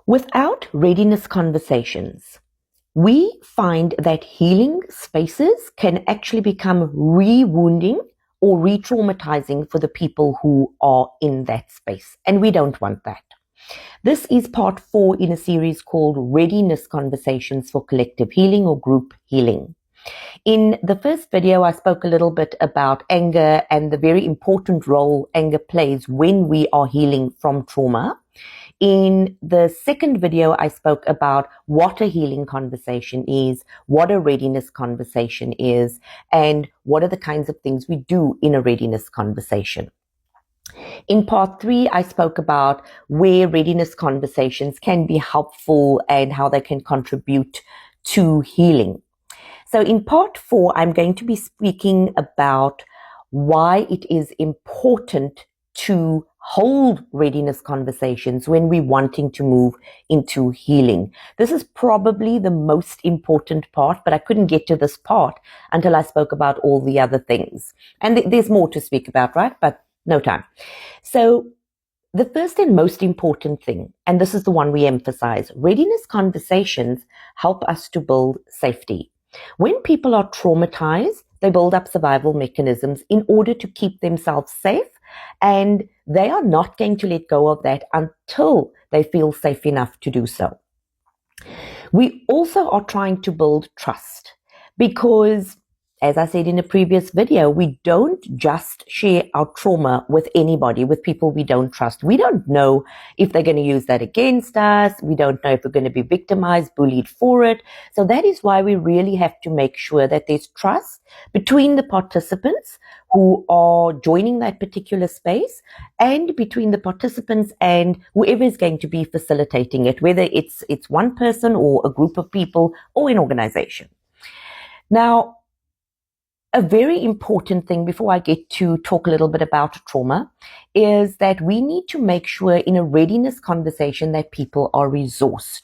Without readiness conversations, we find that healing spaces can actually become re-wounding or re-traumatizing for the people who are in that space. And we don't want that. This is part 4 in a series called Readiness Conversations for Collective Healing or Group Healing. In the first video, I spoke a little bit about anger and the very important role anger plays when we are healing from trauma. In the second video, I spoke about what a healing conversation is, what a readiness conversation is, and what are the kinds of things we do in a readiness conversation. In part 3, I spoke about where readiness conversations can be helpful and how they can contribute to healing. So in part 4, I'm going to be speaking about why it is important to hold readiness conversations when we're wanting to move into healing. This is probably the most important part, but I couldn't get to this part until I spoke about all the other things. And there's more to speak about, right? But no time. So the first and most important thing, and this is the one we emphasize, readiness conversations help us to build safety. When people are traumatized, they build up survival mechanisms in order to keep themselves safe, and they are not going to let go of that until they feel safe enough to do so. We also are trying to build trust because, as I said in a previous video, we don't just share our trauma with anybody, with people we don't trust. We don't know if they're going to use that against us. We don't know if we're going to be victimized, bullied for it. So that is why we really have to make sure that there's trust between the participants who are joining that particular space and between the participants and whoever is going to be facilitating it, whether it's one person or a group of people or an organization. Now, a very important thing before I get to talk a little bit about trauma is that we need to make sure in a readiness conversation that people are resourced.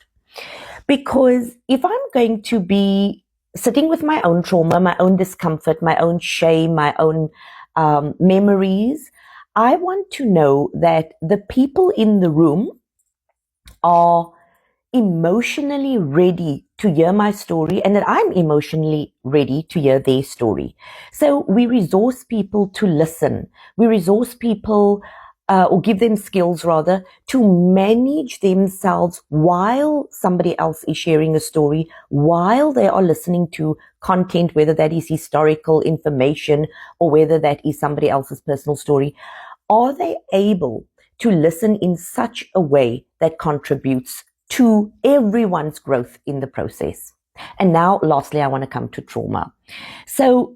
Because if I'm going to be sitting with my own trauma, my own discomfort, my own shame, my own memories, I want to know that the people in the room are emotionally ready to hear my story and that I'm emotionally ready to hear their story. So we resource people to listen. We resource people or give them skills rather to manage themselves while somebody else is sharing a story, while they are listening to content, whether that is historical information or whether that is somebody else's personal story. Are they able to listen in such a way that contributes to everyone's growth in the process? And now, lastly, I want to come to trauma. So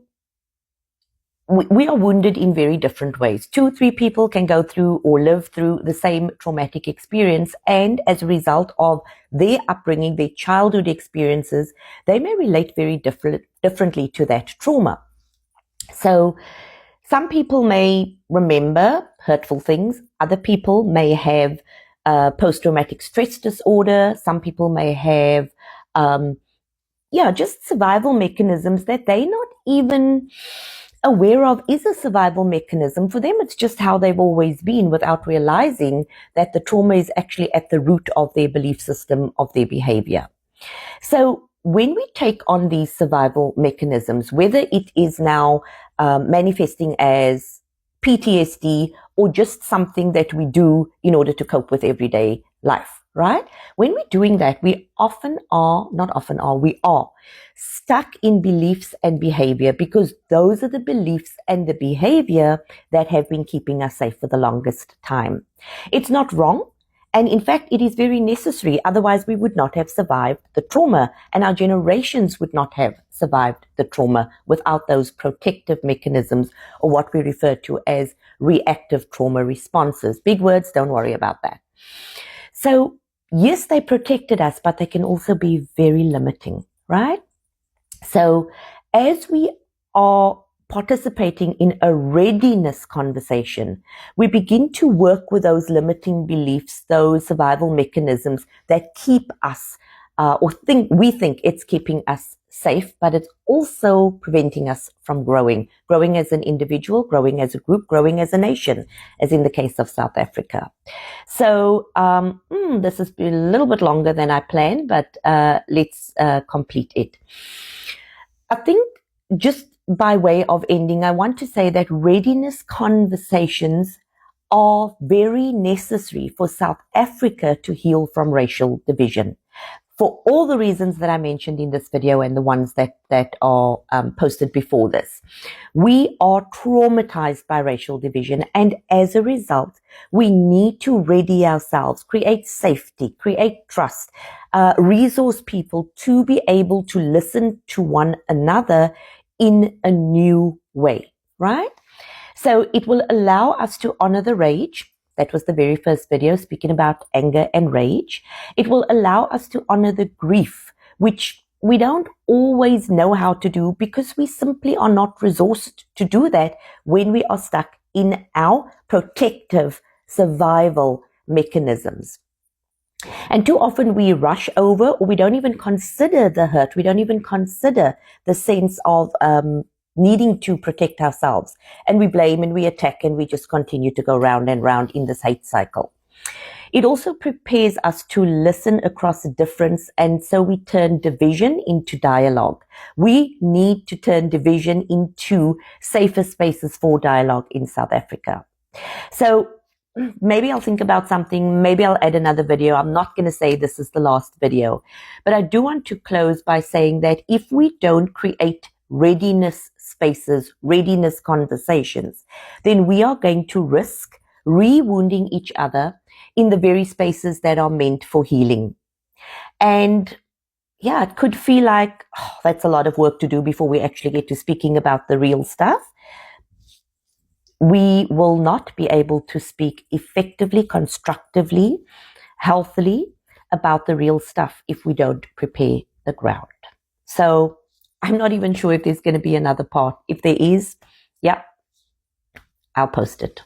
we are wounded in very different ways. 2 or 3 people can go through or live through the same traumatic experience, and as a result of their upbringing, their childhood experiences, they may relate very differently to that trauma. So some people may remember hurtful things. Other people may have post-traumatic stress disorder. Some people may have, just survival mechanisms that they're not even aware of is a survival mechanism. For them, it's just how they've always been without realizing that the trauma is actually at the root of their belief system, of their behavior. So when we take on these survival mechanisms, whether it is now manifesting as PTSD or just something that we do in order to cope with everyday life, right? When we're doing that, we are stuck in beliefs and behavior because those are the beliefs and the behavior that have been keeping us safe for the longest time. It's not wrong. And in fact, it is very necessary. Otherwise, we would not have survived the trauma, and our generations would not have survived the trauma without those protective mechanisms, or what we refer to as reactive trauma responses. Big words, don't worry about that. So yes, they protected us, but they can also be very limiting, right? So as we are participating in a readiness conversation, we begin to work with those limiting beliefs, those survival mechanisms that keep us, we think it's keeping us safe, but it's also preventing us from growing as an individual, growing as a group, growing as a nation, as in the case of South Africa. So this has been a little bit longer than I planned, but let's complete it. I think just by way of ending, I want to say that readiness conversations are very necessary for South Africa to heal from racial division, for all the reasons that I mentioned in this video and the ones that are posted before this. We are traumatized by racial division, and as a result, we need to ready ourselves, create safety, create trust, resource people to be able to listen to one another in a new way, right? So it will allow us to honor the rage. That was the very first video speaking about anger and rage. It will allow us to honor the grief, which we don't always know how to do because we simply are not resourced to do that when we are stuck in our protective survival mechanisms. And too often we rush over, or we don't even consider the hurt. We don't even consider the sense of needing to protect ourselves. And we blame and we attack and we just continue to go round and round in this hate cycle. It also prepares us to listen across difference, and so we turn division into dialogue. We need to turn division into safer spaces for dialogue in South Africa. So maybe I'll think about something, maybe I'll add another video. I'm not going to say this is the last video, but I do want to close by saying that if we don't create readiness spaces, readiness conversations, then we are going to risk re-wounding each other in the very spaces that are meant for healing. And yeah, it could feel like that's a lot of work to do before we actually get to speaking about the real stuff. We will not be able to speak effectively, constructively, healthily about the real stuff if we don't prepare the ground. So I'm not even sure if there's going to be another part. If there is, yeah, I'll post it.